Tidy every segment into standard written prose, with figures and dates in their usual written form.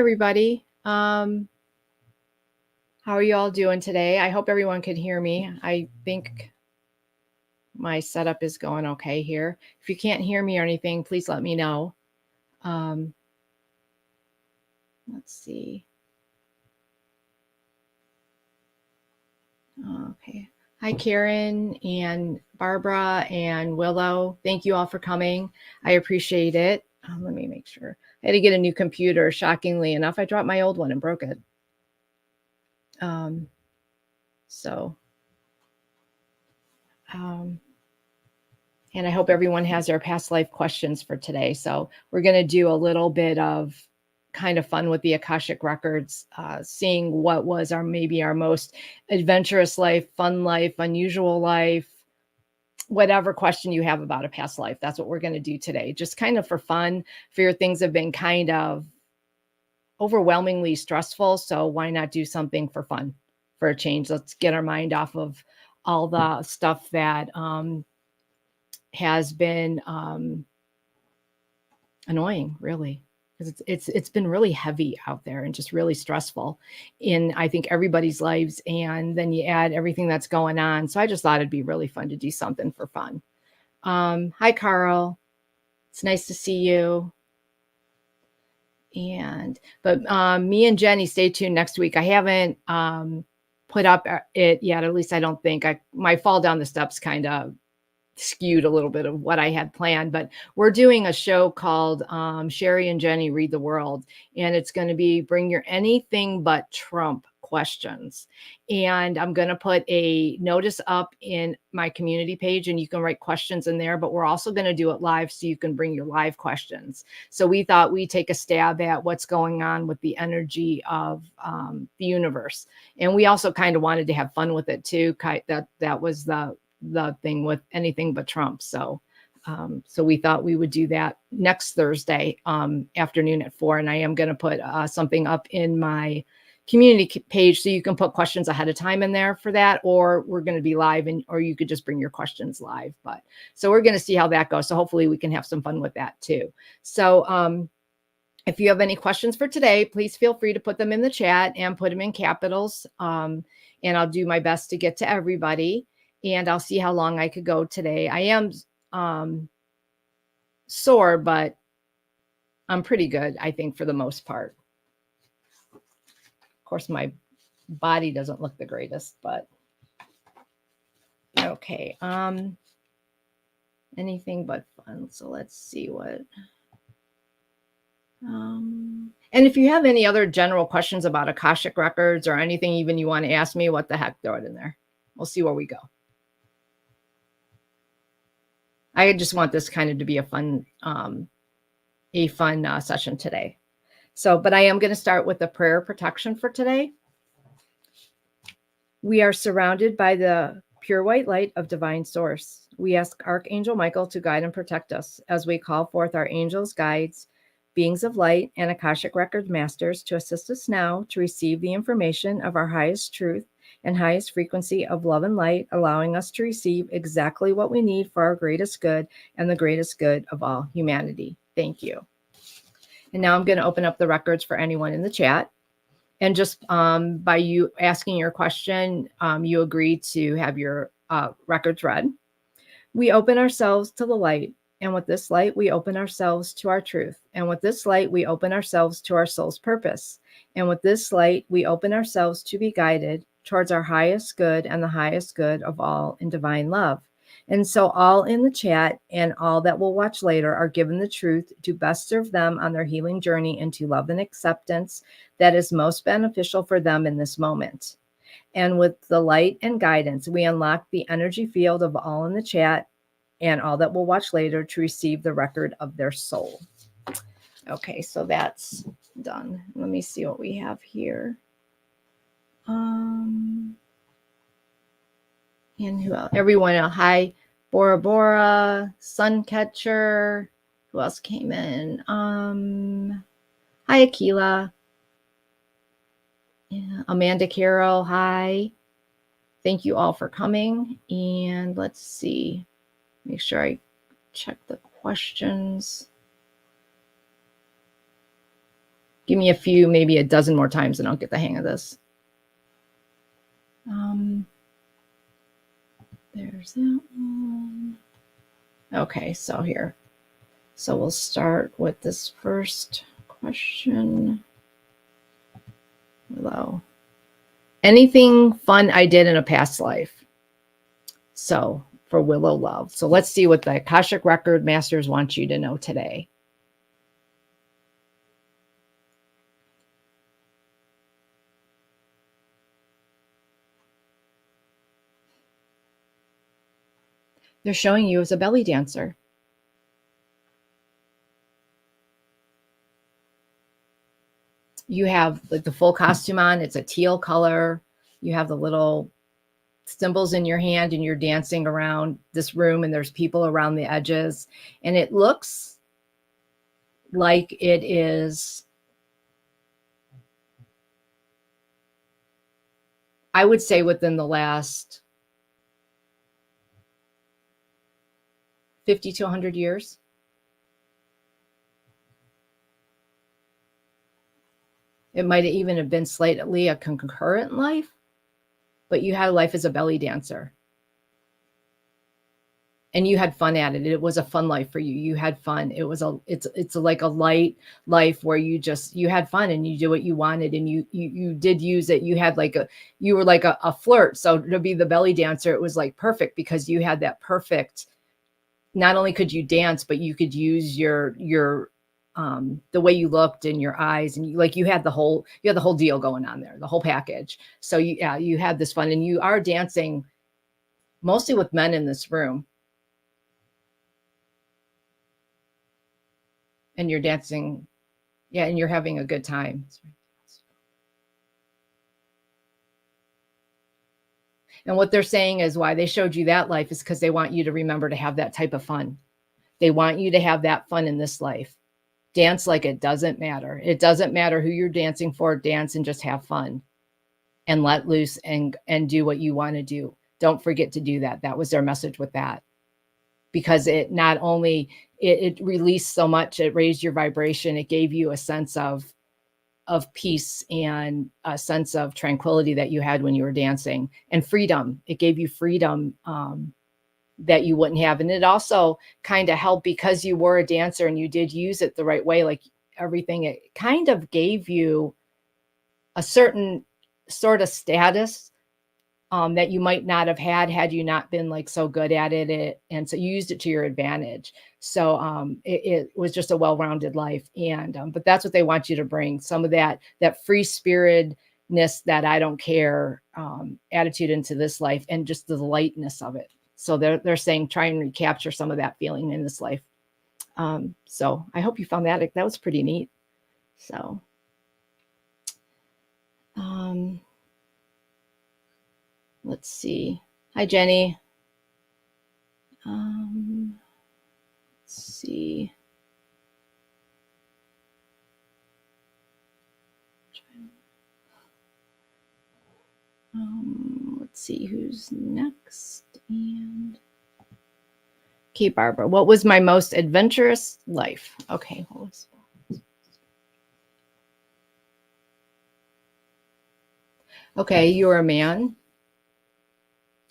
everybody. How are you all doing today? I hope everyone can hear me. I think my setup is going okay here. If you can't hear me or anything, please let me know. Let's see. Okay. Hi, Karen and Barbara and Willow. Thank you all for coming. I appreciate it. Let me make sure. I had to get a new computer. Shockingly enough, I dropped my old one and broke it. And I hope everyone has their past life questions for today. So we're going to do a little bit of kind of fun with the Akashic Records, seeing what was maybe our most adventurous life, fun life, unusual life, whatever question you have about a past life. That's what we're going to do today. Just kind of for fun. Fear things have been kind of overwhelmingly stressful. So why not do something for fun, for a change? Let's get our mind off of all the stuff that has been annoying, really, because it's been really heavy out there and just really stressful in, I think, everybody's lives. And then you add everything that's going on. So I just thought it'd be really fun to do something for fun. Hi, Carl. It's nice to see you. But me and Jenny, stay tuned next week. I haven't put up it yet. At least I don't think. My fall down the steps kind of skewed a little bit of what I had planned, but we're doing a show called Cheri and Jenny Read the World, and it's going to be bring your anything but Trump questions. And I'm going to put a notice up in my community page, and you can write questions in there, but we're also going to do it live so you can bring your live questions. So we thought we'd take a stab at what's going on with the energy of the universe. And we also kind of wanted to have fun with it too. That was the thing with anything but Trump. So we thought we would do that next Thursday afternoon at 4. And I am going to put something up in my community page so you can put questions ahead of time in there for that, or we're going to be live, or you could just bring your questions live. But so we're going to see how that goes. So hopefully we can have some fun with that too. So if you have any questions for today, please feel free to put them in the chat and put them in capitals. And I'll do my best to get to everybody. And I'll see how long I could go today. I am sore, but I'm pretty good, I think, for the most part. Of course, my body doesn't look the greatest, but okay. Anything but fun. So let's see what. And if you have any other general questions about Akashic Records or anything even you want to ask me, what the heck, throw it in there. We'll see where we go. I just want this kind of to be a fun session today. So, but I am going to start with the prayer protection for today. We are surrounded by the pure white light of divine source. We ask Archangel Michael to guide and protect us as we call forth our angels, guides, beings of light, and Akashic Record masters to assist us now to receive the information of our highest truth and highest frequency of love and light, allowing us to receive exactly what we need for our greatest good and the greatest good of all humanity. Thank you. And now I'm going to open up the records for anyone in the chat. And just by you asking your question, you agree to have your records read. We open ourselves to the light. And with this light, we open ourselves to our truth. And with this light, we open ourselves to our soul's purpose. And with this light, we open ourselves to be guided towards our highest good and the highest good of all in divine love. And so all in the chat and all that will watch later are given the truth to best serve them on their healing journey into love and acceptance that is most beneficial for them in this moment. And with the light and guidance, we unlock the energy field of all in the chat and all that will watch later to receive the record of their soul. Okay, so that's done. Let me see what we have here. And who else? Everyone else. Hi, Bora Bora, Suncatcher. Who else came in? Hi, Akila. Yeah, Amanda Carroll. Hi. Thank you all for coming. And let's see. Make sure I check the questions. Give me a few, maybe a dozen more times and I'll get the hang of this. There's that one. Okay, so here. So we'll start with this first question. Hello. Anything fun I did in a past life? So for Willow Love. So let's see what the Akashic Record Masters want you to know today. They're showing you as a belly dancer. You have like the full costume on. It's a teal color. You have the little symbols in your hand and you're dancing around this room and there's people around the edges. And it looks like it is, I would say, within the last 50 to 100 years. It might even have been slightly a concurrent life, but you had a life as a belly dancer. And you had fun at it. It was a fun life for you. You had fun. It's like a light life where you had fun and you did what you wanted and you did use it. You were like a flirt. So to be the belly dancer, it was like perfect because you had that perfect, not only could you dance, but you could use your the way you looked and your eyes and you had the whole deal going on there, the whole package. So you had this fun and you are dancing mostly with men in this room. And you're dancing, and you're having a good time. And what they're saying is why they showed you that life is because they want you to remember to have that type of fun. They want you to have that fun in this life. Dance like it doesn't matter. It doesn't matter who you're dancing for. Dance and just have fun and let loose and do what you want to do. Don't forget to do that. That was their message with that. Because it not only it released so much, it raised your vibration. It gave you a sense of peace and a sense of tranquility that you had when you were dancing, and freedom. It gave you freedom that you wouldn't have. And it also kind of helped because you were a dancer and you did use it the right way, like everything. It kind of gave you a certain sort of status that you might not have had you not been like so good at it. And so you used it to your advantage. So it was just a well-rounded life. And but that's what they want you to bring, some of that free spiritedness, that I don't care attitude into this life, and just the lightness of it. So they're saying try and recapture some of that feeling in this life. So I hope you found that was pretty neat. So let's see. Hi, Jenny. Let's see. Let's see who's next. And okay, Barbara. What was my most adventurous life? Okay. Okay, you're a man.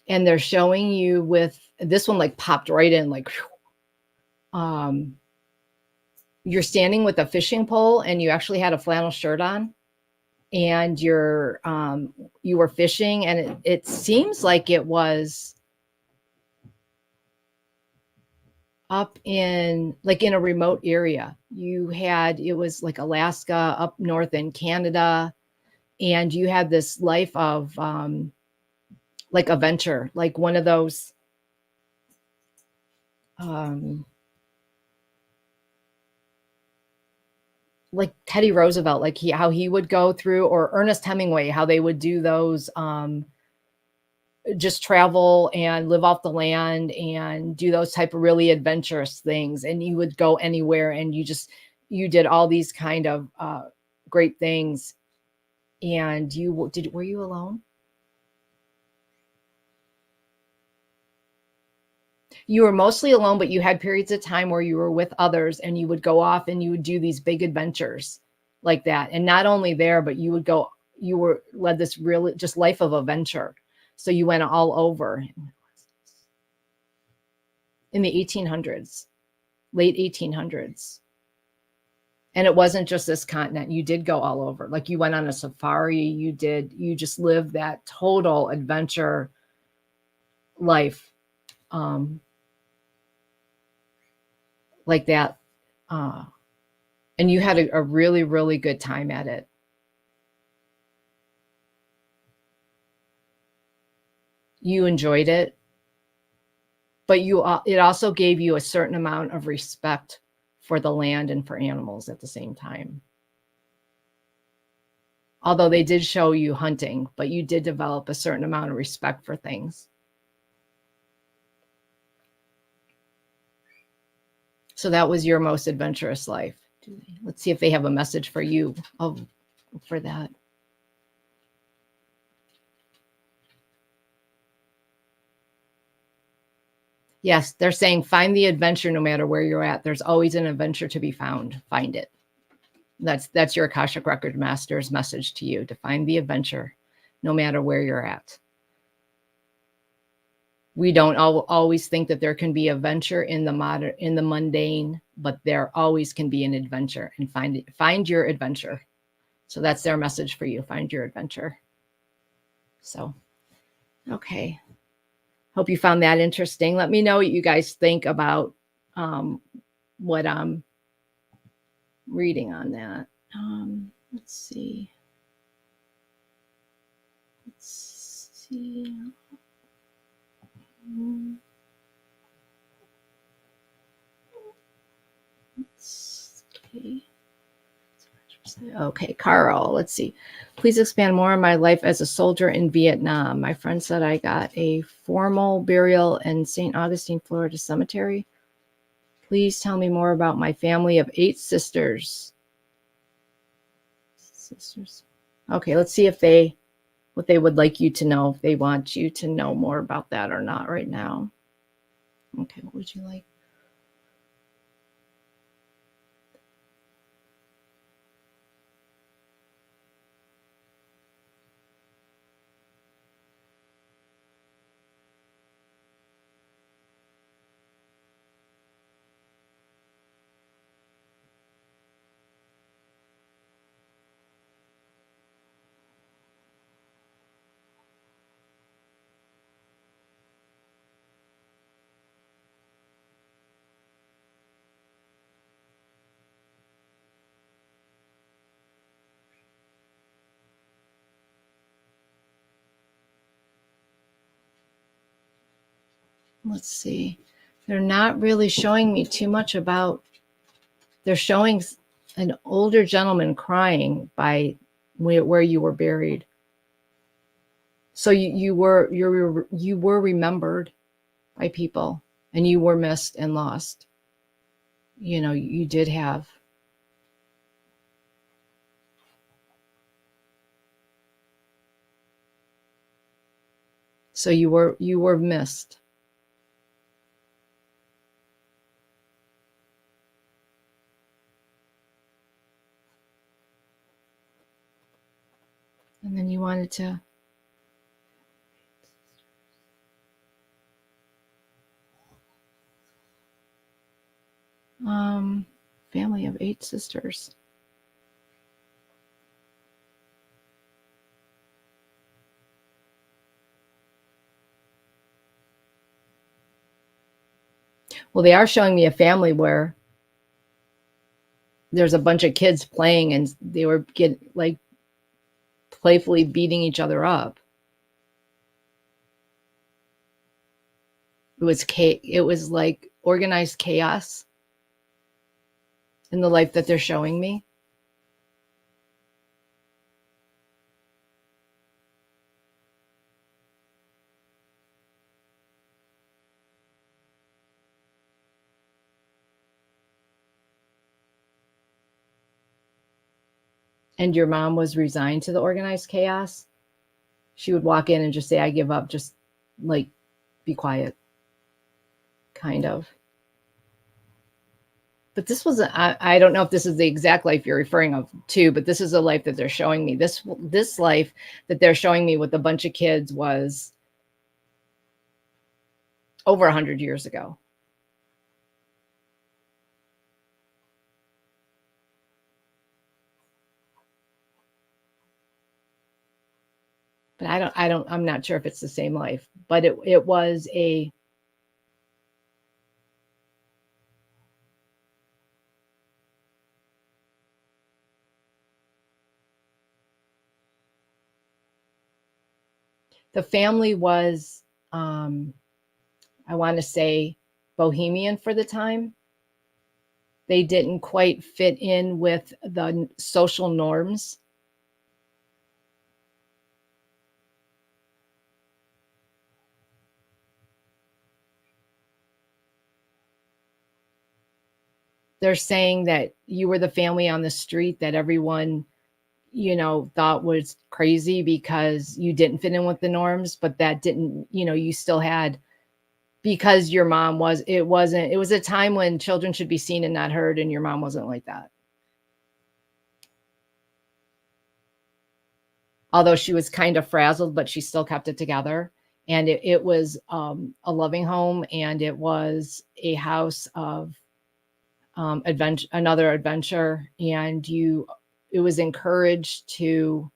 And they're showing you with this one, like popped right in, like, you're standing with a fishing pole and you actually had a flannel shirt on and you were fishing, and it seems like it was up in a remote area. It was like Alaska, up north in Canada. And you had this life of, like adventure, like one of those, like Teddy Roosevelt, like how he would go through, or Ernest Hemingway, how they would do those, just travel and live off the land and do those type of really adventurous things. And you would go anywhere and you did all these kind of, great things. And were you alone? You were mostly alone, but you had periods of time where you were with others and you would go off and you would do these big adventures. like that. And not only there, but you were led this really just life of adventure. So you went all over in the 1800s, late 1800s. And it wasn't just this continent. You did go all over. Like you went on a safari, you just lived that total adventure life. Like that. And you had a really, really good time at it. You enjoyed it, but it also gave you a certain amount of respect for the land and for animals at the same time. Although they did show you hunting, but you did develop a certain amount of respect for things. So that was your most adventurous life. Let's see if they have a message for you for that. Yes, they're saying find the adventure no matter where you're at. There's always an adventure to be found. Find it. That's your Akashic Record Master's message to you, to find the adventure no matter where you're at. We don't always think that there can be adventure in the mundane, but there always can be an adventure, and find your adventure. So that's their message for you. Find your adventure. So, okay. Hope you found that interesting. Let me know what you guys think about what I'm reading on that. Let's see. Okay, Carl, let's see. Please expand more on my life as a soldier in Vietnam. My friend said I got a formal burial in St. Augustine, Florida cemetery. Please tell me more about my family of 8 sisters. Okay, let's see if what they would like you to know, if they want you to know more about that or not right now. Okay, what would you like? Let's see. They're not really showing me too much about. They're showing an older gentleman crying by where you were buried. So you were remembered by people, and you were missed and lost. You know, you did have. So you were missed. And then you wanted to family of 8 sisters. Well, they are showing me a family where there's a bunch of kids playing and they were playfully beating each other up. It was like organized chaos in the life that they're showing me. And your mom was resigned to the organized chaos. She would walk in and just say, I give up, just like be quiet, kind of. But this was, I don't know if this is the exact life you're referring to, but this is a life that they're showing me. This life that they're showing me with a bunch of kids was over 100 years ago. But I'm not sure if it's the same life, but it was a, the family was, I want to say, bohemian for the time. They didn't quite fit in with the social norms. They're saying that you were the family on the street that everyone, thought was crazy because you didn't fit in with the norms, but that didn't, you still had, because your mom was, it was a time when children should be seen and not heard, and your mom wasn't like that. Although she was kind of frazzled, but she still kept it together. And it was a loving home, and it was a house of adventure, another adventure. And it was encouraged to,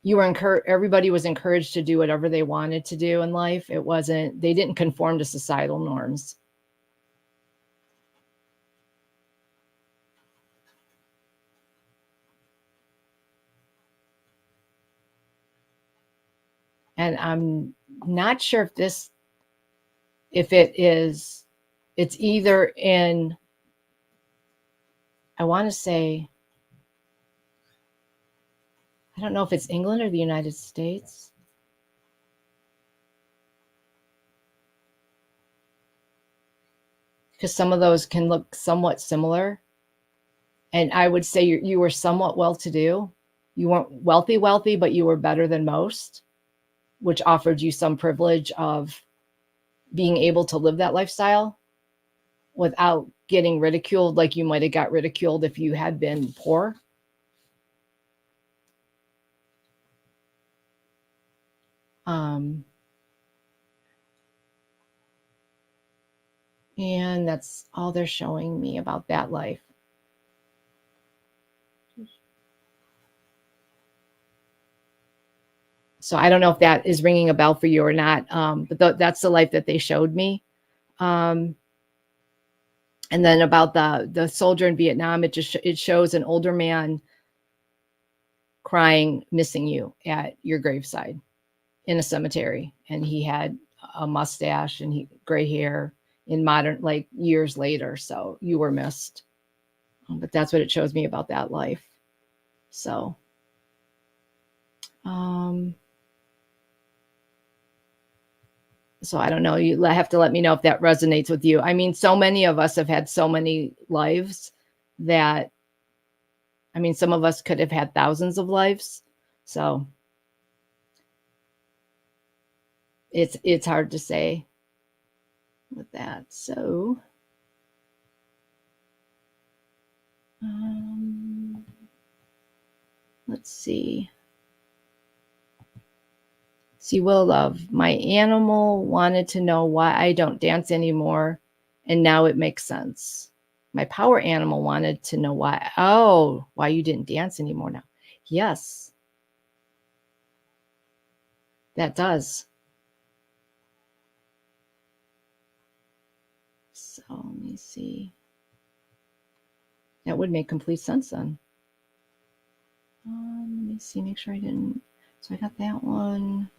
everybody was encouraged to do whatever they wanted to do in life. They didn't conform to societal norms. And I'm not sure if it's either in, I want to say, I don't know if it's England or the United States. Because some of those can look somewhat similar. And I would say you were somewhat well-to-do. You weren't wealthy, but you were better than most, which offered you some privilege of being able to live that lifestyle without getting ridiculed like you might have got ridiculed if you had been poor. And that's all they're showing me about that life. So I don't know if that is ringing a bell for you or not, but that's the life that they showed me. And then about the soldier in Vietnam, it shows an older man crying, missing you at your graveside in a cemetery, and he had a mustache and gray hair in modern, like years later. So you were missed. But that's what it shows me about that life. So, so I don't know. You have to let me know if that resonates with you. I mean, so many of us have had so many lives that, I mean, some of us could have had thousands of lives. So it's hard to say with that. So, let's see. See, Will Love, my animal wanted to know why I don't dance anymore, and now it makes sense. My power animal wanted to know why you didn't dance anymore now. Yes, that does. So let me see. That would make complete sense then. Let me see, make sure I didn't. So I got that one.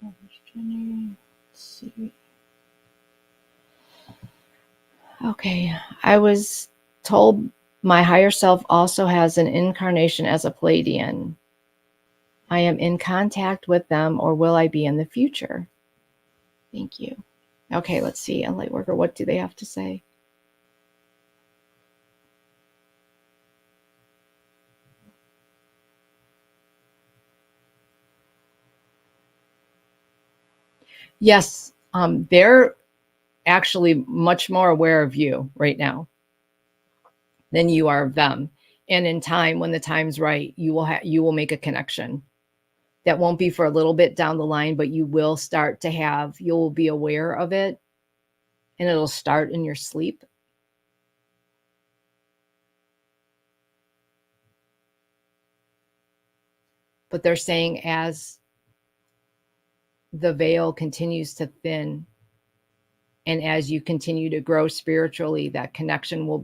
Let's see. Okay, I was told my higher self also has an incarnation as a Pleiadian. I am in contact with them, or will I be in the future? Thank you. Okay, let's see. A light worker, what do they have to say? Yes, they're actually much more aware of you right now than you are of them. And in time, when the time's right, you will make a connection. That won't be for a little bit down the line, but you will start to have, you'll be aware of it, and it'll start in your sleep. But they're saying as the veil continues to thin, and as you continue to grow spiritually, that connection will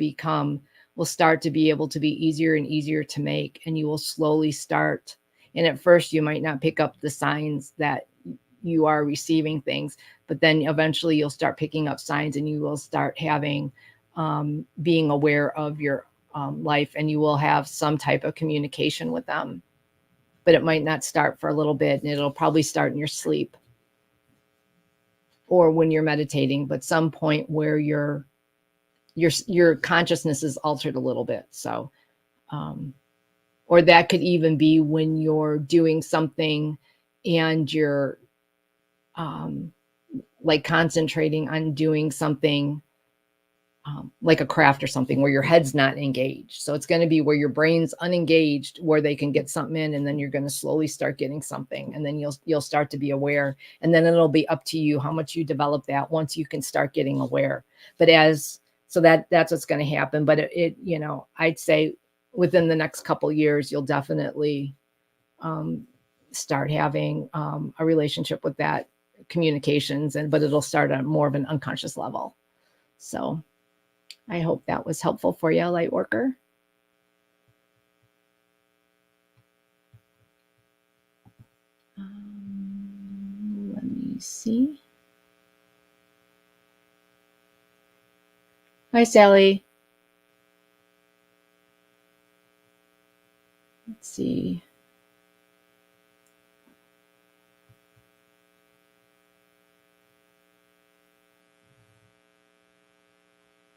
start to be able to be easier and easier to make. And you will slowly start. And at first, you might not pick up the signs that you are receiving things, but then eventually you'll start picking up signs, and you will start having, being aware of your life, and you will have some type of communication with them. But it might not start for a little bit, and it'll probably start in your sleep or when you're meditating, but some point where your consciousness is altered a little bit. So, or that could even be when you're doing something and you're like concentrating on doing something like a craft or something where your head's not engaged. So it's going to be where your brain's unengaged, where they can get something in, and then you're going to slowly start getting something, and then you'll start to be aware, and then it'll be up to you how much you develop that once you can start getting aware. But that's what's going to happen. But it I'd say within the next couple of years, you'll definitely start having a relationship with that communications, but it'll start on more of an unconscious level. So I hope that was helpful for you, light worker. Let me see. Hi, Sally. Let's see.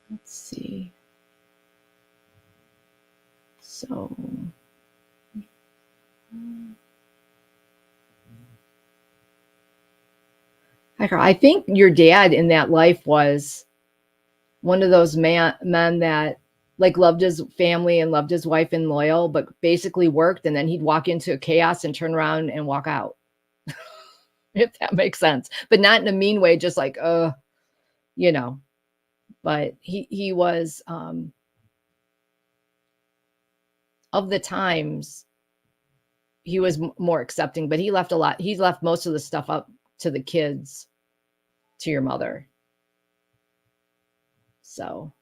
Let's see. So, I think your dad in that life was one of those men that like loved his family and loved his wife and loyal, but basically worked, and then he'd walk into chaos and turn around and walk out. If that makes sense, but not in a mean way, just like, but he was, of the times, he was more accepting, but he left most of the stuff up to the kids, to your mother. So,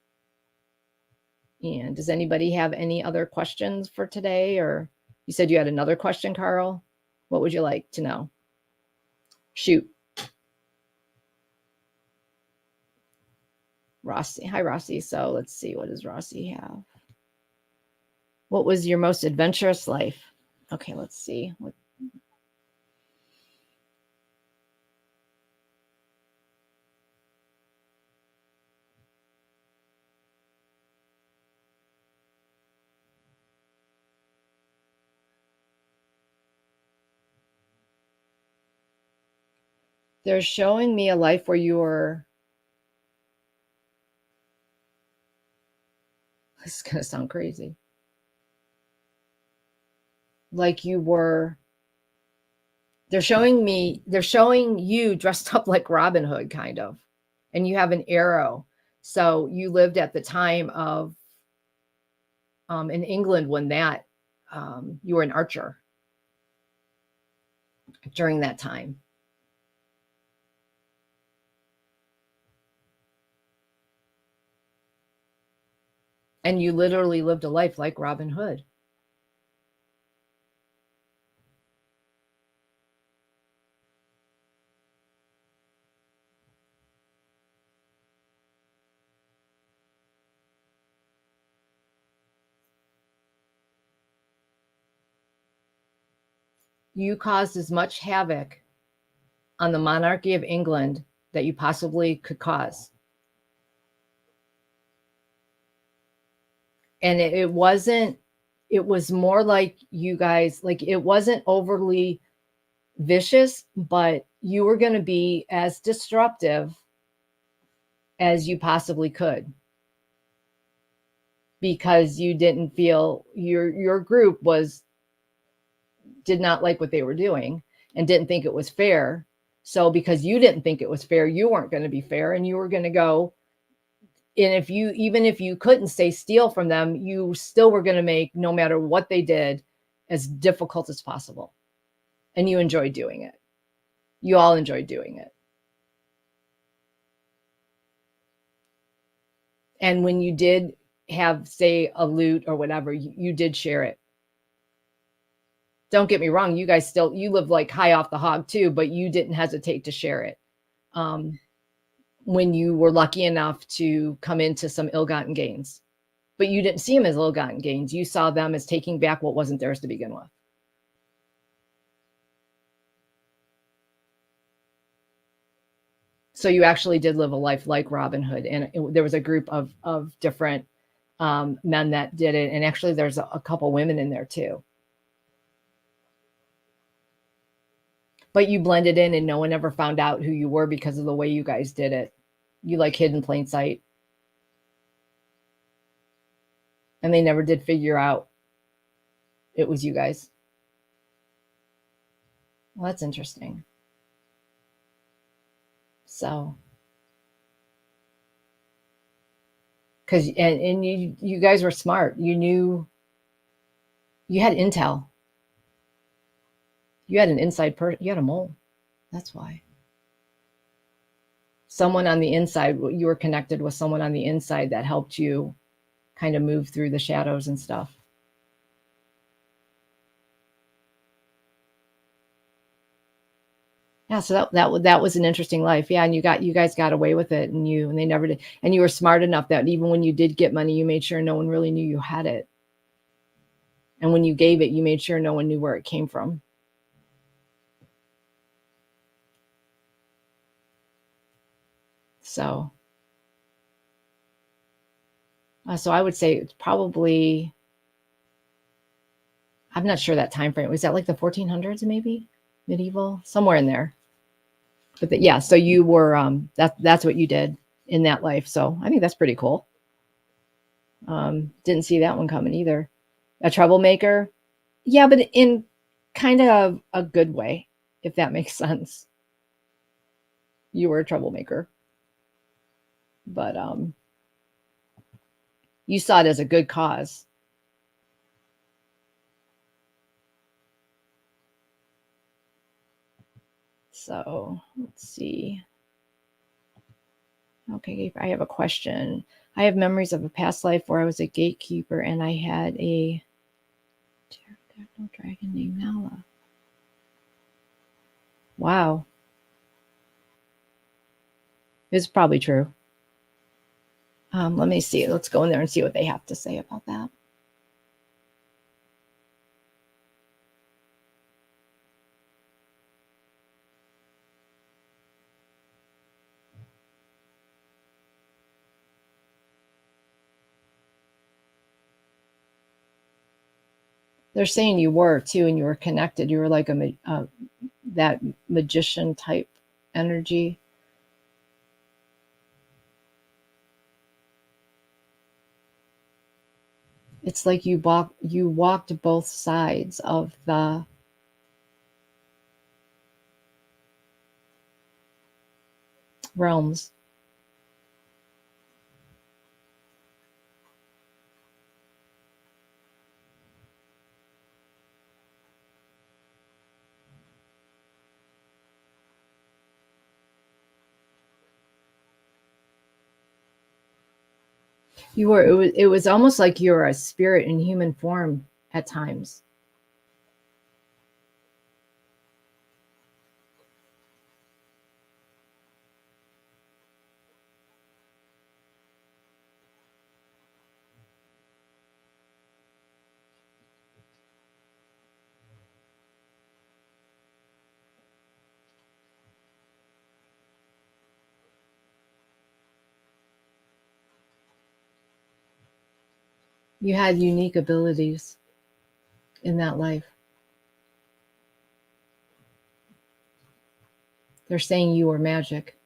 and does anybody have any other questions for today? Or you said you had another question, Carl. What would you like to know? Shoot. Rossi. Hi, Rossi. So let's see. What does Rossi have? What was your most adventurous life? Okay, let's see. They're showing me a life where you were, this is going to sound crazy, like you were, they're showing you dressed up like Robin Hood, kind of, and you have an arrow. So you lived at the time of, in England, when that, you were an archer during that time. And you literally lived a life like Robin Hood. You caused as much havoc on the monarchy of England that you possibly could cause. And it was more like you guys, like, it wasn't overly vicious, but you were going to be as disruptive as you possibly could, because you didn't feel your group did not like what they were doing and didn't think it was fair. So because you didn't think it was fair, you weren't going to be fair, and you were going to go. And even if you couldn't say steal from them, you still were going to make, no matter what they did, as difficult as possible. And you enjoyed doing it. You all enjoyed doing it. And when you did have, say, a loot or whatever, you did share it. Don't get me wrong, you guys you live like high off the hog too, but you didn't hesitate to share it. When you were lucky enough to come into some ill-gotten gains. But you didn't see them as ill-gotten gains. You saw them as taking back what wasn't theirs to begin with. So you actually did live a life like Robin Hood. And there was a group of different men that did it. And actually there's a couple women in there too. But you blended in and no one ever found out who you were because of the way you guys did it. You like hid in plain sight. And they never did figure out it was you guys. Well, that's interesting. So, because and you guys were smart. You knew, you had intel. You had an inside person. You had a mole. That's why. Someone on the inside. You were connected with someone on the inside that helped you kind of move through the shadows and stuff. Yeah, so that was an interesting life. Yeah, and you guys got away with it, and they never did. And you were smart enough that even when you did get money, you made sure no one really knew you had it. And when you gave it, you made sure no one knew where it came from. So I would say it's probably, I'm not sure that time frame. Was that like the 1400s, maybe medieval, somewhere in there? But yeah, so you were that's what you did in that life. So I think that's pretty cool. Didn't see that one coming either. A troublemaker, yeah, but in kind of a good way, if that makes sense. You were a troublemaker, but you saw it as a good cause. So let's see. Okay, I have a question. I have memories of a past life where I was a gatekeeper and I had a pterodactyl dragon named Nala. Wow. It's probably true. Let me see. Let's go in there and see what they have to say about that. They're saying you were too, and you were connected. You were like that magician type energy. It's like you walked both sides of the realms. You were, it was almost like you were a spirit in human form at times. You had unique abilities in that life. They're saying you were magic.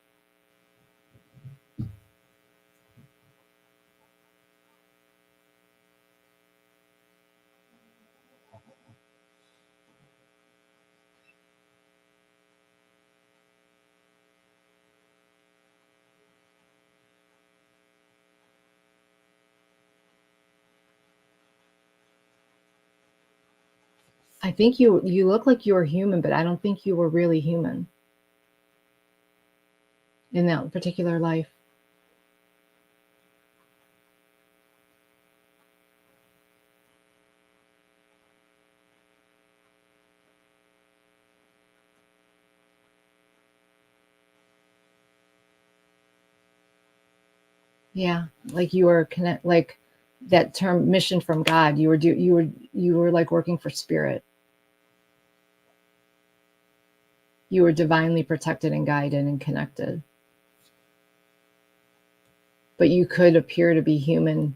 I think you look like you were human, but I don't think you were really human in that particular life. Yeah, like you were connect, like that term mission from God. You were like working for spirit. You were divinely protected and guided and connected. But you could appear to be human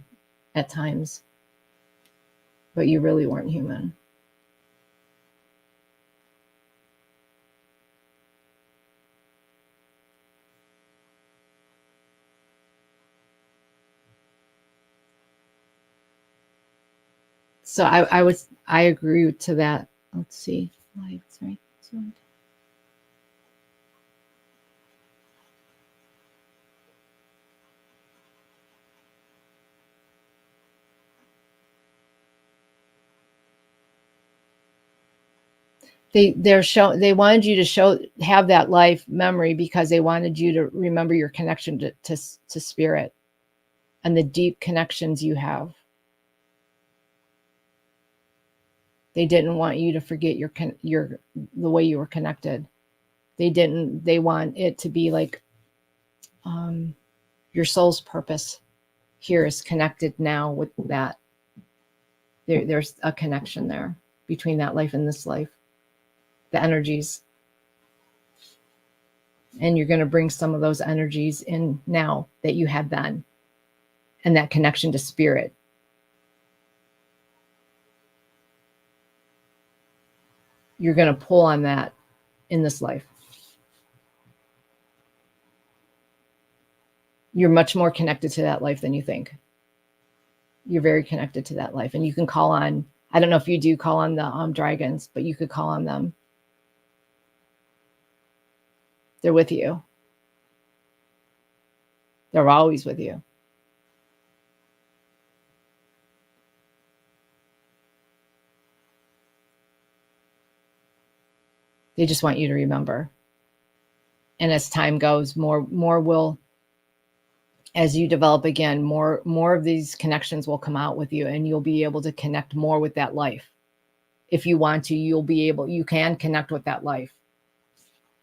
at times, but you really weren't human. So I agree to that. Let's see. Lights, right? So they wanted you to have that life memory because they wanted you to remember your connection to spirit and the deep connections you have. They didn't want you to forget your the way you were connected. They want it to be like um, your soul's purpose here is connected now with that. There's a connection there between that life and this life, the energies. And you're going to bring some of those energies in now that you had then, and that connection to spirit. You're going to pull on that in this life. You're much more connected to that life than you think. You're very connected to that life, and you can call on, I don't know if you do call on the dragons, but you could call on them. They're with you. They're always with you. They just want you to remember. And as time goes, more will, as you develop again, more of these connections will come out with you, and you'll be able to connect more with that life. If you want to, you can connect with that life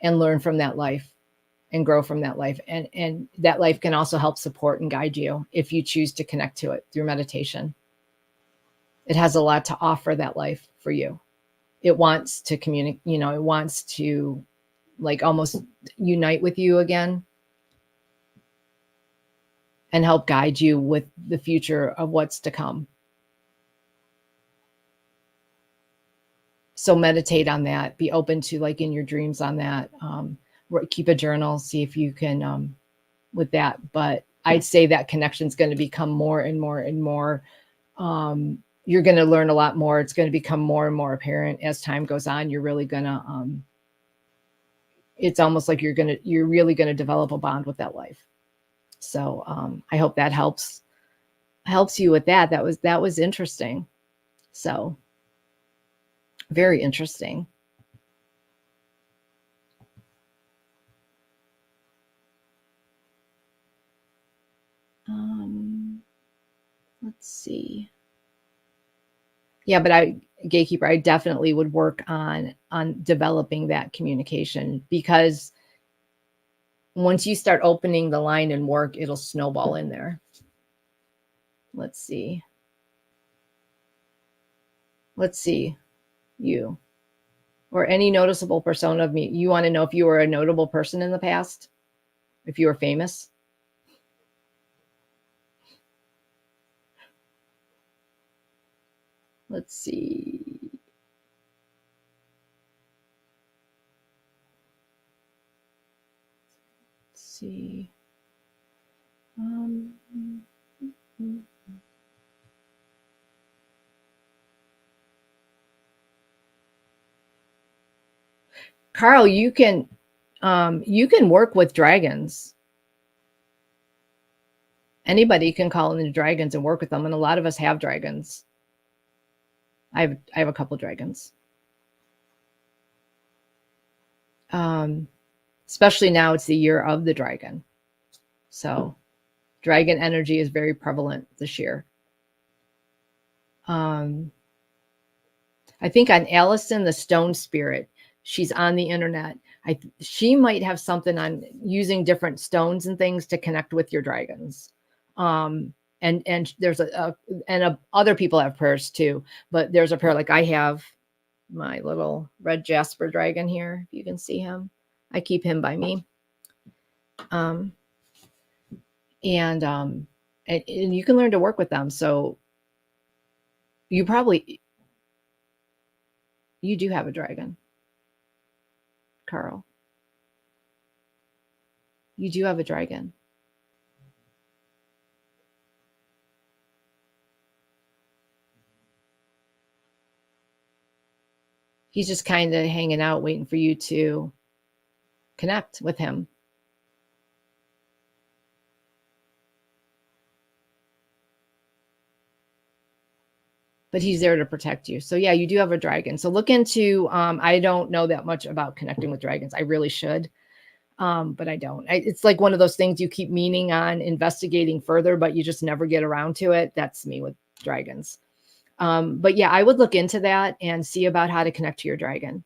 and learn from that life and grow from that life. And that life can also help support and guide you if you choose to connect to it through meditation. It has a lot to offer, that life, for you. It wants to communicate, it wants to like almost unite with you again and help guide you with the future of what's to come. So meditate on that. Be open to, like, in your dreams on that. Keep a journal. See if you can with that. But I'd say that connection is going to become more and more and more. You're going to learn a lot more. It's going to become more and more apparent as time goes on. You're really going to. It's almost like you're really going to develop a bond with that life. So I hope that helps you with that. That was interesting. So very interesting. Let's see. Yeah, but gatekeeper, I definitely would work on developing that communication, because once you start opening the line and work, it'll snowball in there. Let's see. You or any noticeable persona of me. You want to know if you were a notable person in the past? If you were famous? Let's see. Carl, you can work with dragons. Anybody can call in the dragons and work with them, and a lot of us have dragons. I have a couple dragons. Especially now it's the year of the dragon. So dragon energy is very prevalent this year. I think on Allison, the stone spirit, she's on the internet. She might have something on using different stones and things to connect with your dragons. And there's other people have prayers too, but there's a prayer like I have my little red jasper dragon here. If you can see him, I keep him by me. And you can learn to work with them. So you do have a dragon, Carl. You do have a dragon. He's just kind of hanging out, waiting for you to connect with him. But he's there to protect you. So yeah, you do have a dragon. So look into, I don't know that much about connecting with dragons. I really should. But I don't. It's like one of those things you keep meaning on investigating further, but you just never get around to it. That's me with dragons. But yeah, I would look into that and see about how to connect to your dragon.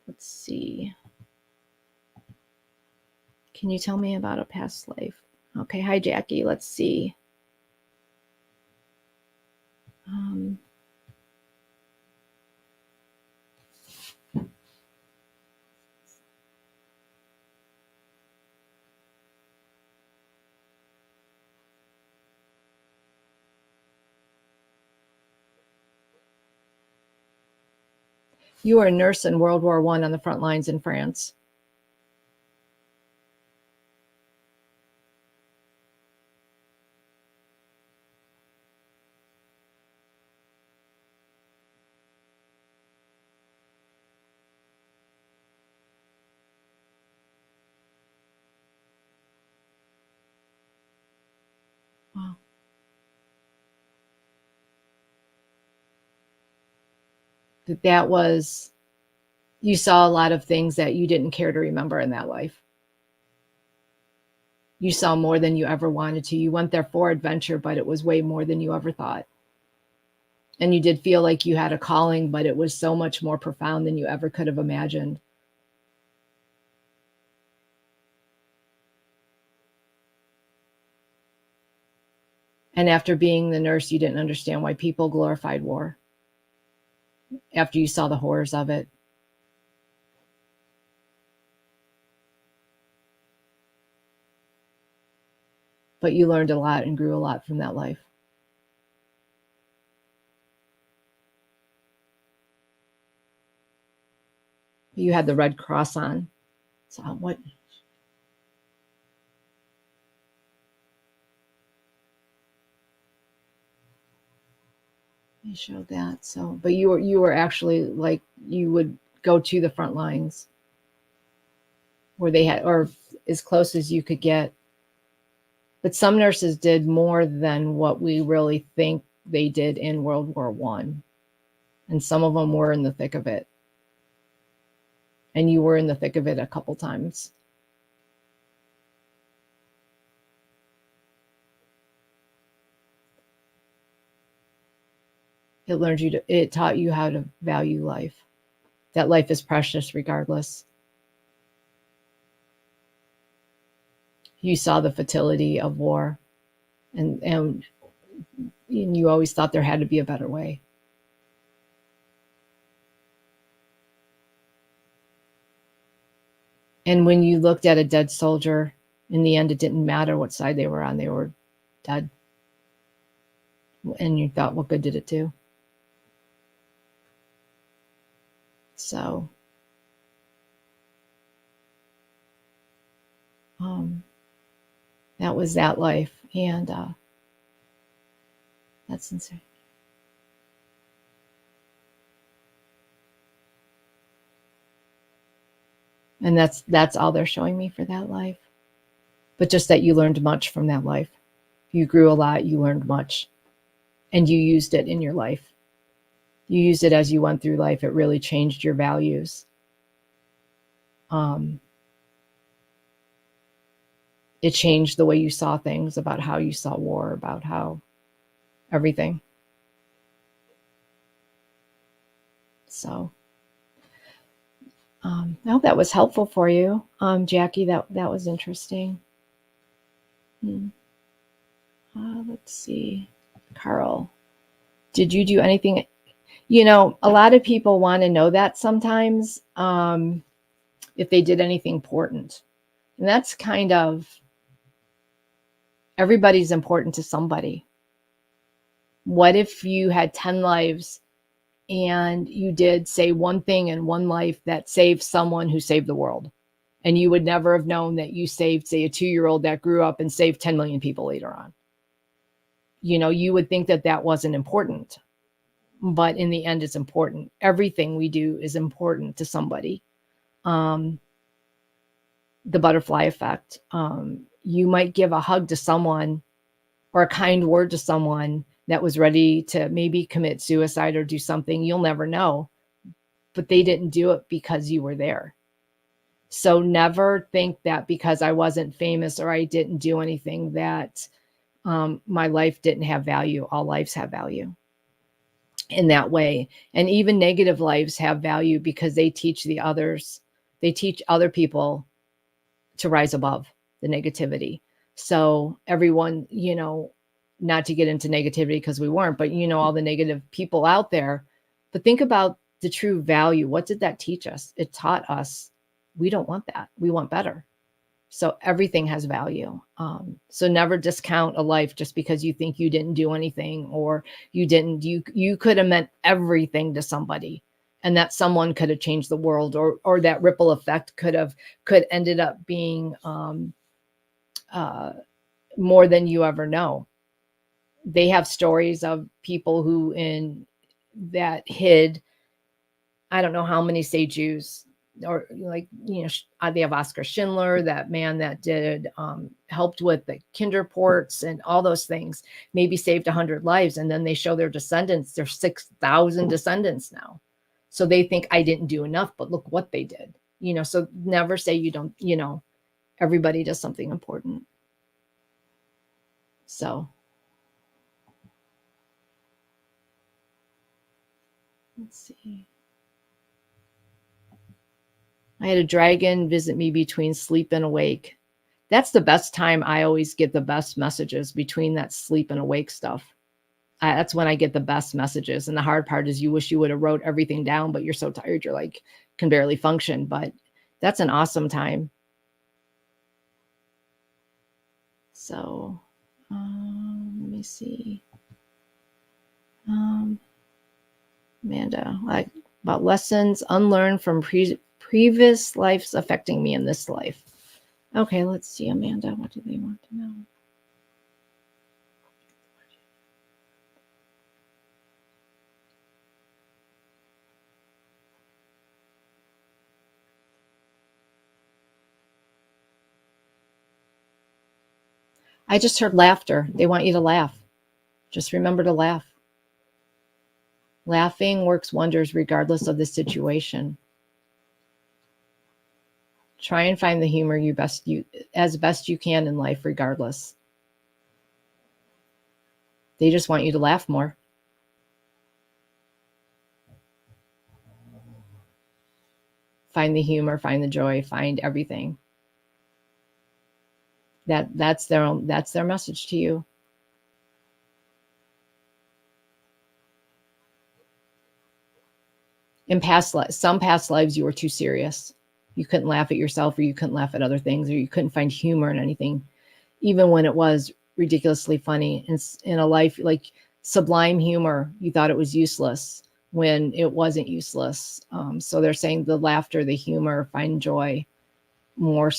Let's see. Can you tell me about a past life? Okay. Hi, Jackie. Let's see. You were a nurse in World War I on the front lines in France. Wow. That was, you saw a lot of things that you didn't care to remember in that life. You saw more than you ever wanted to. You went there for adventure, but it was way more than you ever thought. And you did feel like you had a calling, but it was so much more profound than you ever could have imagined. And after being the nurse, you didn't understand why people glorified war. After you saw the horrors of it. But you learned a lot and grew a lot from that life. You had the Red Cross on. So what? They showed that. So, but you were actually like, you would go to the front lines where they had, or as close as you could get. But some nurses did more than what we really think they did in World War I. And some of them were in the thick of it. And you were in the thick of it a couple times. It taught you how to value life. That life is precious regardless. You saw the futility of war, and you always thought there had to be a better way. And when you looked at a dead soldier, in the end, it didn't matter what side they were on, they were dead. And you thought, what good did it do? So, that was that life. And That's insane. And that's all they're showing me for that life. But just that you learned much from that life. You grew a lot, you learned much, and you used it in your life. You used it as you went through life. It really changed your values. It changed the way you saw things, about how you saw war, about how everything. So I hope that was helpful for you, Jackie. That was interesting. Let's see, Carl, did you do anything? A lot of people want to know that sometimes, if they did anything important, and that's kind of, everybody's important to somebody. What if you had 10 lives and you did, say, one thing in one life that saved someone who saved the world? And you would never have known that you saved, say, a 2-year-old that grew up and saved 10 million people later on. You would think that that wasn't important. But in the end, it's important. Everything we do is important to somebody. The butterfly effect. You might give a hug to someone or a kind word to someone that was ready to maybe commit suicide or do something. You'll never know. But they didn't do it because you were there. So never think that because I wasn't famous or I didn't do anything that my life didn't have value. All lives have value in that way. And even negative lives have value because they teach other people to rise above the negativity. So everyone, not to get into negativity because we weren't, but all the negative people out there, but think about the true value. What did that teach us? It taught us we don't want that. We want better. So everything has value. So never discount a life just because you think you didn't do anything, or you could have meant everything to somebody, and that someone could have changed the world, or that ripple effect could ended up being more than you ever know. They have stories of people who that hid, I don't know how many, say, Jews, or they have Oscar Schindler, that man that did helped with the Kinderports and all those things, maybe saved 100 lives, and then they show their descendants. There's 6,000 descendants now, so they think I didn't do enough, but look what they did. So never say you don't. Everybody does something important. So let's see. I had a dragon visit me between sleep and awake. That's the best time. I always get the best messages between that sleep and awake stuff. That's when I get the best messages. And the hard part is you wish you would have wrote everything down, but you're so tired, you're like, can barely function. But that's an awesome time. So let me see. Amanda, about lessons unlearned from previous lives affecting me in this life. Okay, let's see, Amanda. What do they want to know? I just heard laughter. They want you to laugh. Just remember to laugh. Laughing works wonders regardless of the situation. Try and find the humor as best you can in life, regardless. They just want you to laugh more. Find the humor, find the joy, find everything. That's their message to you. In some past lives, you were too serious. You couldn't laugh at yourself, or you couldn't laugh at other things, or you couldn't find humor in anything, even when it was ridiculously funny. In a life like sublime humor, you thought it was useless when it wasn't useless. So they're saying the laughter, the humor, find joy. More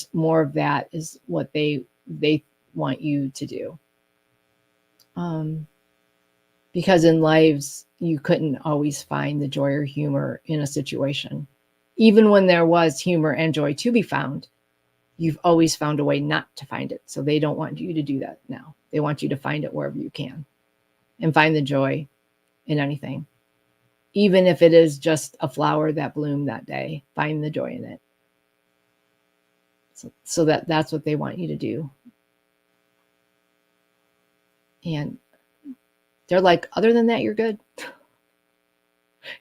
of that is what they want you to do. Because in lives, you couldn't always find the joy or humor in a situation. Even when there was humor and joy to be found, you've always found a way not to find it. So they don't want you to do that now. They want you to find it wherever you can and find the joy in anything. Even if it is just a flower that bloomed that day, find the joy in it. So that's what they want you to do. And they're like, other than that, you're good.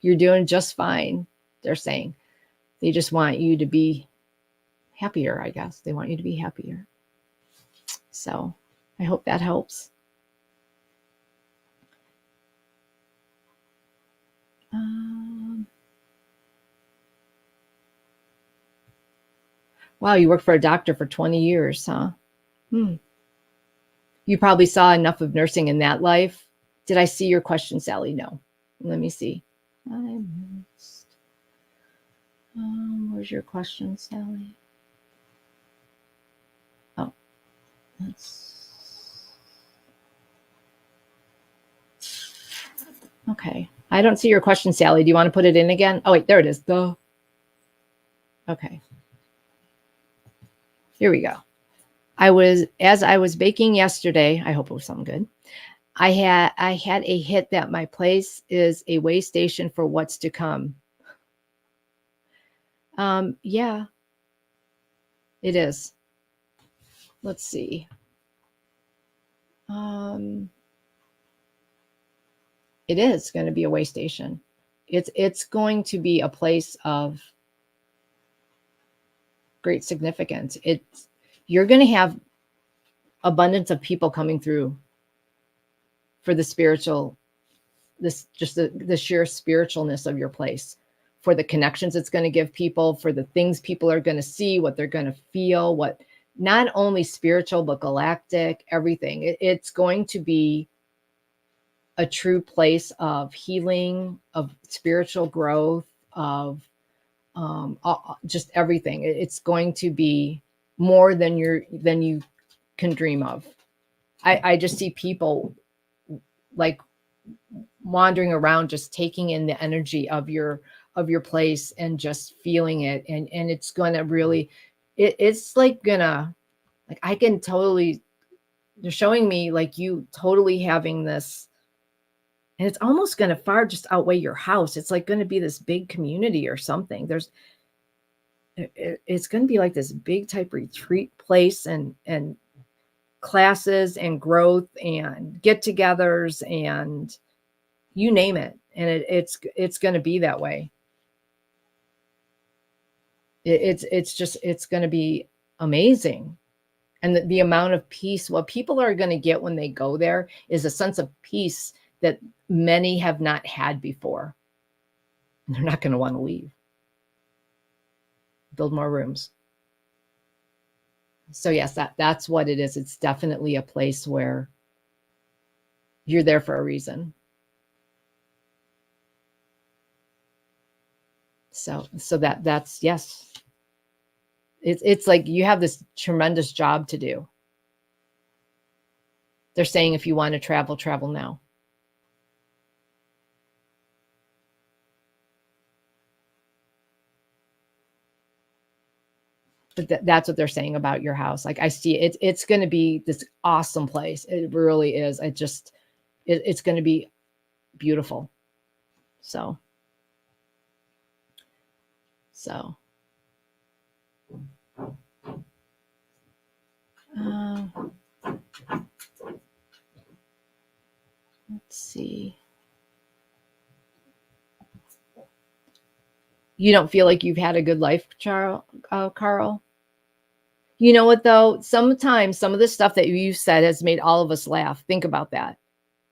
You're doing just fine, they're saying. They just want you to be happier, I guess. They want you to be happier. So I hope that helps. Wow, you worked for a doctor for 20 years, huh? You probably saw enough of nursing in that life. Did I see your question, Sally? No. Let me see. I missed. Where's your question, Sally? Oh, okay. I don't see your question, Sally. Do you want to put it in again? Oh, wait, there it is. Okay. Here we go. As I was baking yesterday, I hope it was something good. I had a hit that my place is a way station for what's to come. Yeah, it is. Let's see. It is going to be a way station. It's going to be a place of great significance. You're going to have abundance of people coming through for the spiritual, the sheer spiritualness of your place, for the connections it's going to give people, for the things people are going to see, what they're going to feel, what not only spiritual but galactic, everything. It's going to be a true place of healing, of spiritual growth, of just everything. It's going to be more than you can dream of. I just see people like wandering around, just taking in the energy of your place and just feeling it, and it's gonna really, it's like gonna, like I can totally, they're showing me like you totally having this, and it's almost going to far just outweigh your house. It's like going to be this big community or something. It's going to be like this big type retreat place, and classes and growth and get-togethers and you name it. And it's going to be that way. It's going to be amazing. And the amount of peace, what people are going to get when they go there is a sense of peace that many have not had before. They're not going to want to leave. Build more rooms. So yes, that's what it is. It's definitely a place where you're there for a reason. So that's yes. It's like you have this tremendous job to do. They're saying if you want to travel, travel now. But that's what they're saying about your house. Like I see it, it's going to be this awesome place. It really is. It's going to be beautiful. So let's see. You don't feel like you've had a good life, Carl? You know what, though? Sometimes some of the stuff that you said has made all of us laugh. Think about that.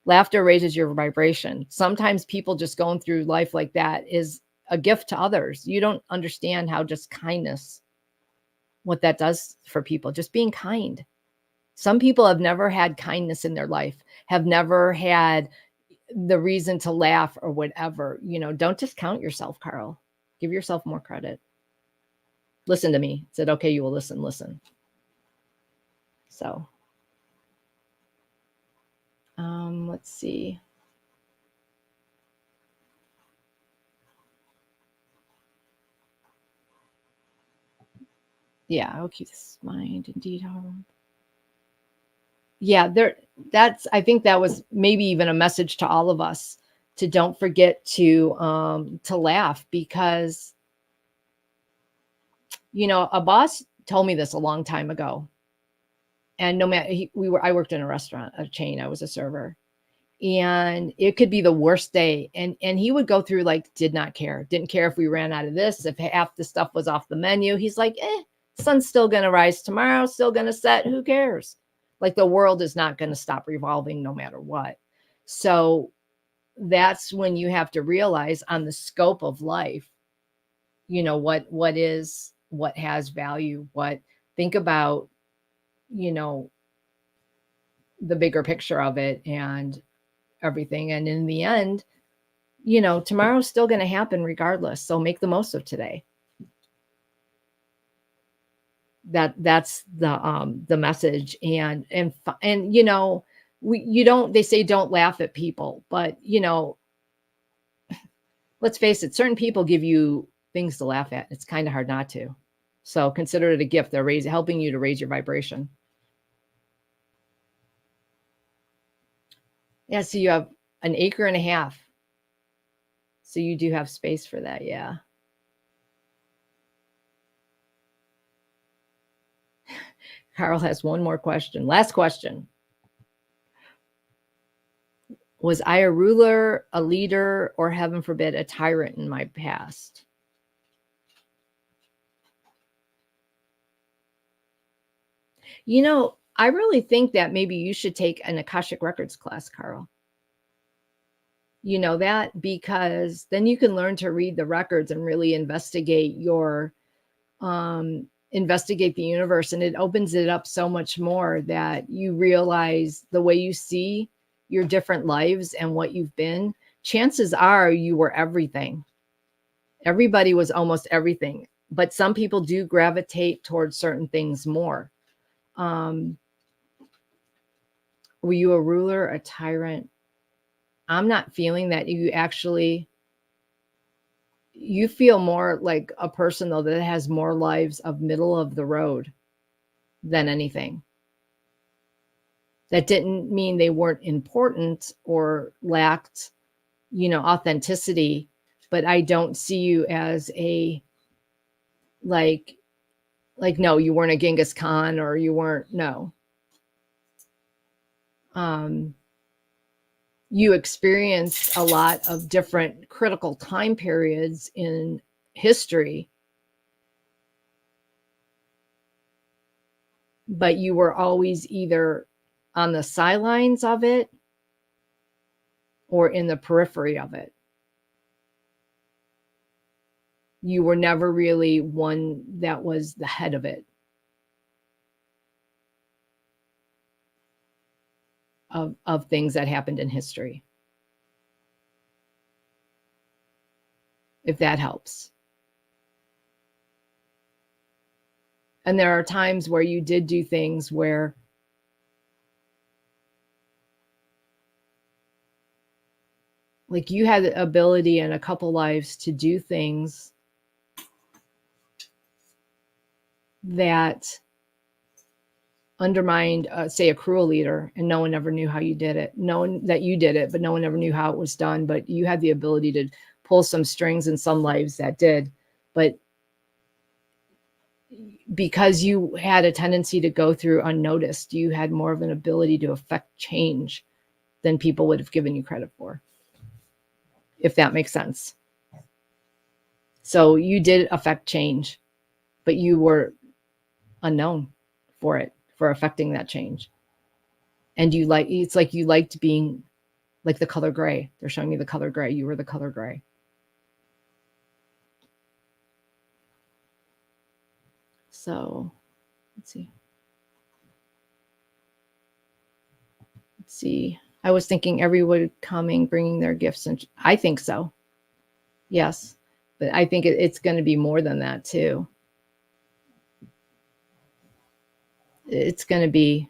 Laughter raises your vibration. Sometimes people just going through life like that is a gift to others. You don't understand how just kindness, what that does for people, just being kind. Some people have never had kindness in their life, have never had the reason to laugh or whatever. Don't discount yourself, Carl. Give yourself more credit. Listen to me. Said, okay, you will listen. So, let's see. Yeah, I'll keep this in mind. Indeed, however. Yeah, I think that was maybe even a message to all of us to don't forget to laugh, because a boss told me this a long time ago. And no matter I worked in a restaurant, a chain, I was a server. And it could be the worst day. And he would go through, like, didn't care if we ran out of this, if half the stuff was off the menu. He's like, sun's still gonna rise tomorrow, still gonna set, who cares? Like, the world is not gonna stop revolving no matter what. So that's when you have to realize, on the scope of life, what has value, think about, you know the bigger picture of it and everything. And in the end, tomorrow's still going to happen regardless. So make the most of today. That's the message. And they say don't laugh at people, but let's face it, certain people give you things to laugh at. It's kind of hard not to. So consider it a gift. They're helping you to raise your vibration. Yeah, so you have an acre and a half. So you do have space for that, yeah. Carl has one more question. Last question. Was I a ruler, a leader, or heaven forbid, a tyrant in my past? I really think that maybe you should take an Akashic Records class, Carl. You know that? Because then you can learn to read the records and really investigate investigate the universe, and it opens it up so much more that you realize the way you see your different lives and what you've been. Chances are you were everything. Everybody was almost everything, but some people do gravitate towards certain things more. Were you a ruler, a tyrant? I'm not feeling that. You feel more like a person, though, that has more lives of middle of the road than anything. That didn't mean they weren't important or lacked, authenticity, but I don't see you as like, no, you weren't a Genghis Khan, or you weren't, no. You experienced a lot of different critical time periods in history, but you were always either on the sidelines of it or in the periphery of it. You were never really one that was the head of it, of things that happened in history, if that helps. And there are times where you did do things where like you had the ability in a couple lives to do things that undermined, say, a cruel leader, and no one ever knew how you did it. No one that you did it, but no one ever knew how it was done. But you had the ability to pull some strings in some lives that did. But because you had a tendency to go through unnoticed, you had more of an ability to affect change than people would have given you credit for, if that makes sense. So you did affect change, but you were unknown for affecting that change. And it's like you liked being like the color gray. They're showing me the color gray. You were the color gray. So let's see. I was thinking everyone coming, bringing their gifts. And I think so. Yes. But I think it's going to be more than that too. It's going to be,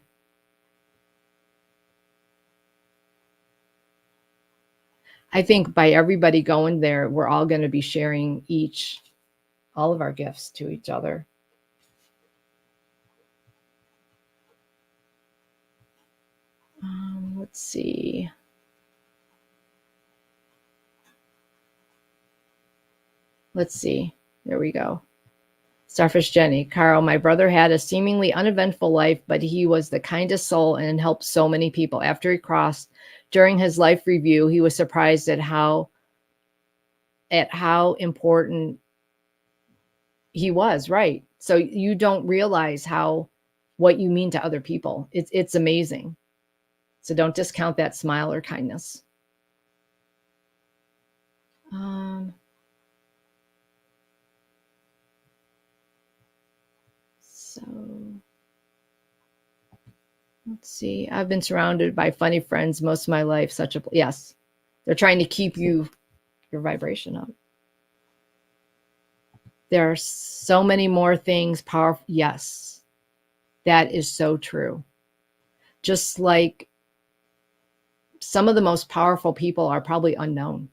I think by everybody going there, we're all going to be sharing all of our gifts to each other. Let's see. There we go. Starfish Jenny. Carl, my brother had a seemingly uneventful life, but he was the kindest soul and helped so many people. After he crossed during his life review, he was surprised at how important he was. Right. So you don't realize what you mean to other people. It's amazing. So don't discount that smile or kindness. So let's see. I've been surrounded by funny friends most of my life. Yes, they're trying to keep your vibration up. There are so many more things powerful. Yes, that is so true. Just like some of the most powerful people are probably unknown,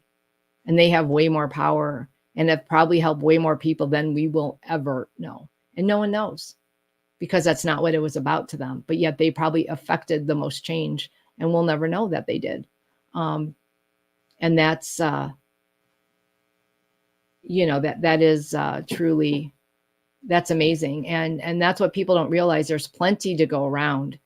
and they have way more power and have probably helped way more people than we will ever know. And no one knows because that's not what it was about to them. But yet they probably affected the most change, and we'll never know that they did. And that's, that is truly, that's amazing. And that's what people don't realize. There's plenty to go around.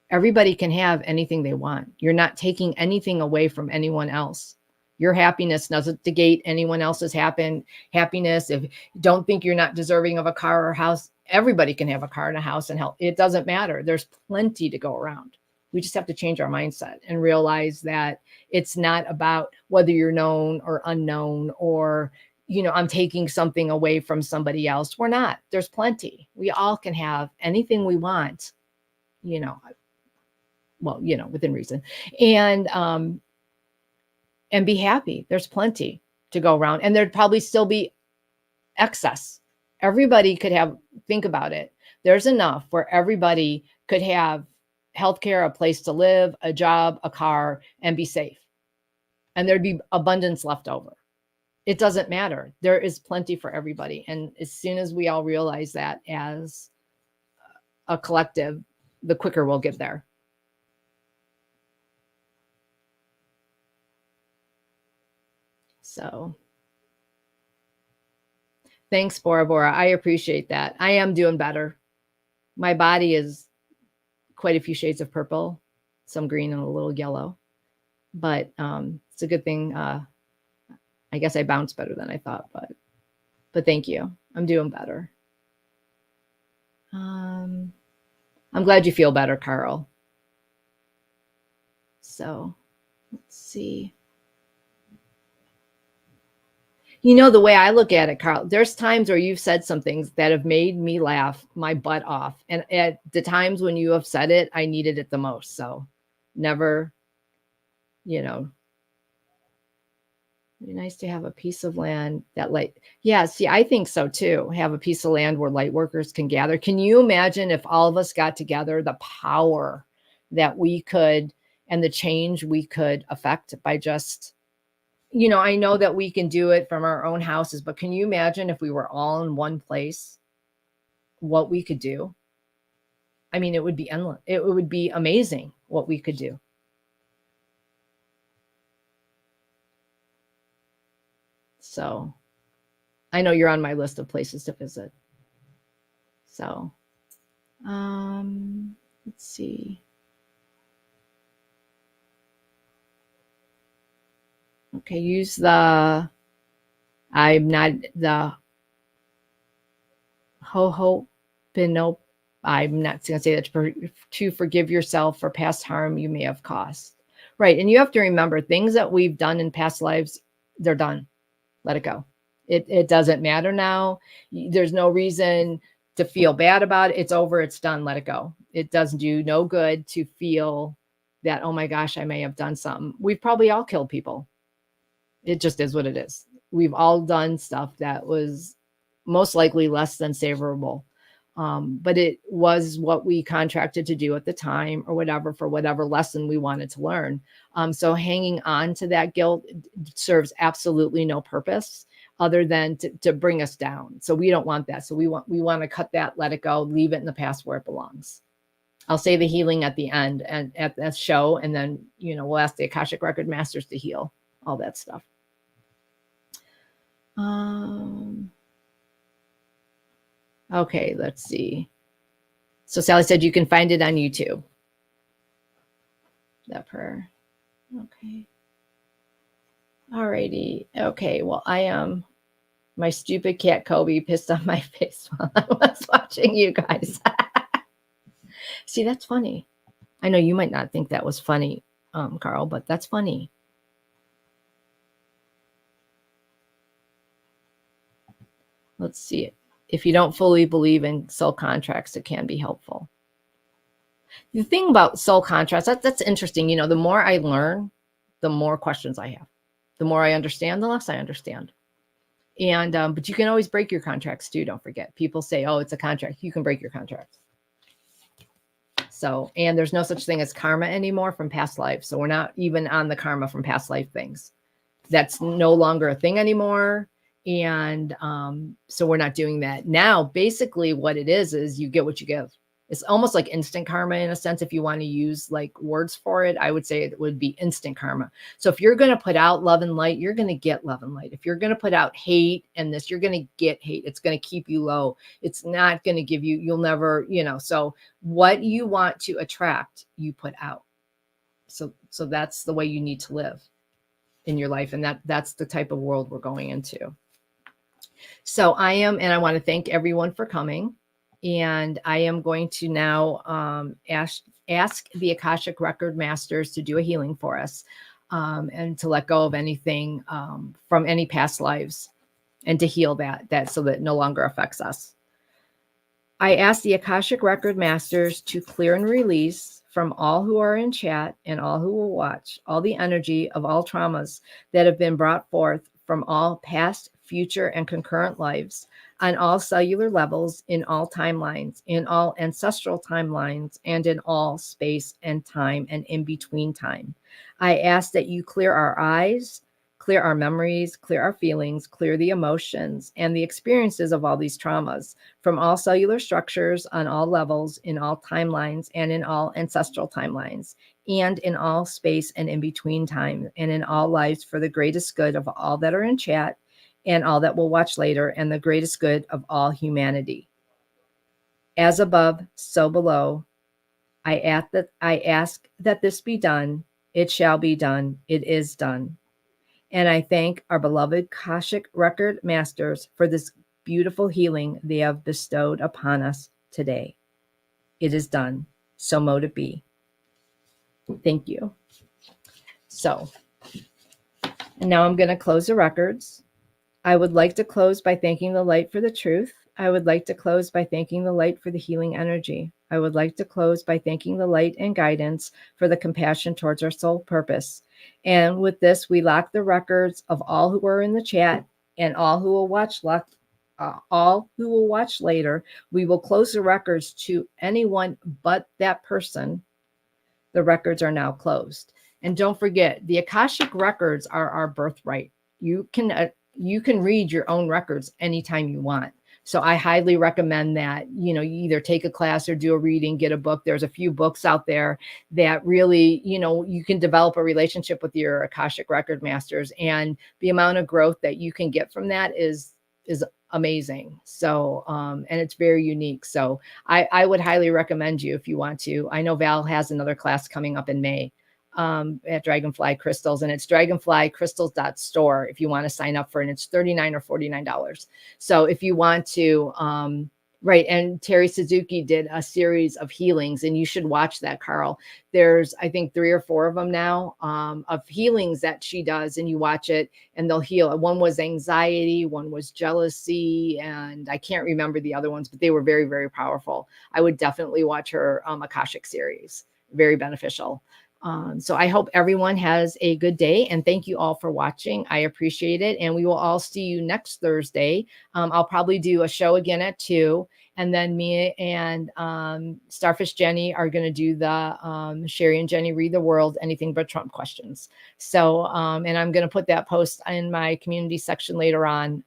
Everybody can have anything they want. You're not taking anything away from anyone else. Your happiness doesn't negate anyone else's happiness. If you don't think you're not deserving of a car or a house, everybody can have a car and a house and help. It doesn't matter. There's plenty to go around. We just have to change our mindset and realize that it's not about whether you're known or unknown or, I'm taking something away from somebody else. We're not. There's plenty. We all can have anything we want, within reason. And be happy. There's plenty to go around, and there'd probably still be excess. Everybody could think about it. There's enough where everybody could have healthcare, a place to live, a job, a car, and be safe. And there'd be abundance left over. It doesn't matter. There is plenty for everybody. And as soon as we all realize that as a collective, the quicker we'll get there. So thanks, Bora Bora. I appreciate that. I am doing better. My body is quite a few shades of purple, some green and a little yellow, but it's a good thing. I guess I bounced better than I thought, but thank you. I'm doing better. I'm glad you feel better, Carl. So let's see. The way I look at it, Carl, there's times where you've said some things that have made me laugh my butt off. And at the times when you have said it, I needed it the most. So never, be nice to have a piece of land that I think so too. Have a piece of land where light workers can gather. Can you imagine if all of us got together, the power that we could and the change we could affect by just, I know that we can do it from our own houses, but can you imagine if we were all in one place, what we could do? I mean, it would be endless. It would be amazing what we could do. So I know you're on my list of places to visit. So let's see. Okay, use I'm not the Ho'oponopono. I'm not going to say that to forgive yourself for past harm you may have caused. Right, and you have to remember things that we've done in past lives, they're done. Let it go. It doesn't matter now. There's no reason to feel bad about it. It's over. It's done. Let it go. It doesn't do no good to feel that, oh my gosh, I may have done something. We've probably all killed people. It just is what it is. We've all done stuff that was most likely less than savorable. But it was what we contracted to do at the time or whatever, for whatever lesson we wanted to learn. So hanging on to that guilt serves absolutely no purpose other than to bring us down. So we don't want that. So we want to cut that, let it go, leave it in the past where it belongs. I'll say the healing at the end and at the show, and then, we'll ask the Akashic Record Masters to heal all that stuff. Okay, let's see. So Sally said you can find it on YouTube. That prayer. Okay. Alrighty. Okay, well, my stupid cat Kobe pissed on my face while I was watching you guys. See, that's funny. I know you might not think that was funny, Carl, but that's funny. Let's see. If you don't fully believe in soul contracts, it can be helpful. The thing about soul contracts, that's interesting. The more I learn, the more questions I have. The more I understand, the less I understand. And but you can always break your contracts too. Don't forget. People say, "Oh, it's a contract." You can break your contracts. So, and there's no such thing as karma anymore from past lives. So we're not even on the karma from past life things. That's no longer a thing anymore. And so we're not doing that. Now, basically what it is you get what you give. It's almost like instant karma in a sense. If you want to use like words for it, I would say it would be instant karma. So if you're going to put out love and light, you're going to get love and light. If you're going to put out hate and this, you're going to get hate. It's going to keep you low. It's not going to give you, you'll never, so what you want to attract, you put out. So that's the way you need to live in your life. And that's the type of world we're going into. So and I want to thank everyone for coming. And I am going to now ask the Akashic Record Masters to do a healing for us and to let go of anything from any past lives and to heal that so that it no longer affects us. I ask the Akashic Record Masters to clear and release from all who are in chat and all who will watch all the energy of all traumas that have been brought forth from all past, future, and concurrent lives on all cellular levels, in all timelines, in all ancestral timelines, and in all space and time and in between time. I ask that you clear our eyes, clear our memories, clear our feelings, clear the emotions and the experiences of all these traumas from all cellular structures on all levels, in all timelines, and in all ancestral timelines, and in all space and in between time, and in all lives for the greatest good of all that are in chat and all that will watch later, and the greatest good of all humanity. As above, so below. I ask that this be done. It shall be done. It is done. And I thank our beloved Akashic Record Masters for this beautiful healing they have bestowed upon us today. It is done. So mote it be. Thank you. So, and now I'm going to close the records. I would like to close by thanking the light for the truth. I would like to close by thanking the light for the healing energy. I would like to close by thanking the light and guidance for the compassion towards our soul purpose. And with this, we lock the records of all who are in the chat and all who will watch later. We will close the records to anyone but that person. The records are now closed. And don't forget, the Akashic Records are our birthright. You can read your own records anytime you want. So I highly recommend that, you either take a class or do a reading, get a book. There's a few books out there that really, you can develop a relationship with your Akashic Record Masters, and the amount of growth that you can get from that is amazing. So, and it's very unique. So I would highly recommend you if you want to. I know Val has another class coming up in May at Dragonfly Crystals, and it's dragonflycrystals.store if you want to sign up for it. And it's $39 or $49. So if you want to, right. And Terry Suzuki did a series of healings, and you should watch that, Carl. There's, I think, 3 or 4 of them now of healings that she does, and you watch it and they'll heal. One was anxiety, one was jealousy, and I can't remember the other ones, but they were very, very powerful. I would definitely watch her Akashic series. Very beneficial. So I hope everyone has a good day, and thank you all for watching. I appreciate it. And we will all see you next Thursday. I'll probably do a show again at 2, and then me and Starfish Jenny are going to do the Cheri and Jenny Read the World, Anything But Trump questions. So, and I'm going to put that post in my community section later on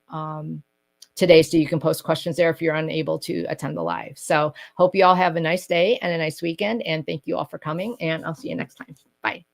today, so you can post questions there if you're unable to attend the live. So hope you all have a nice day and a nice weekend. And thank you all for coming. And I'll see you next time. Bye.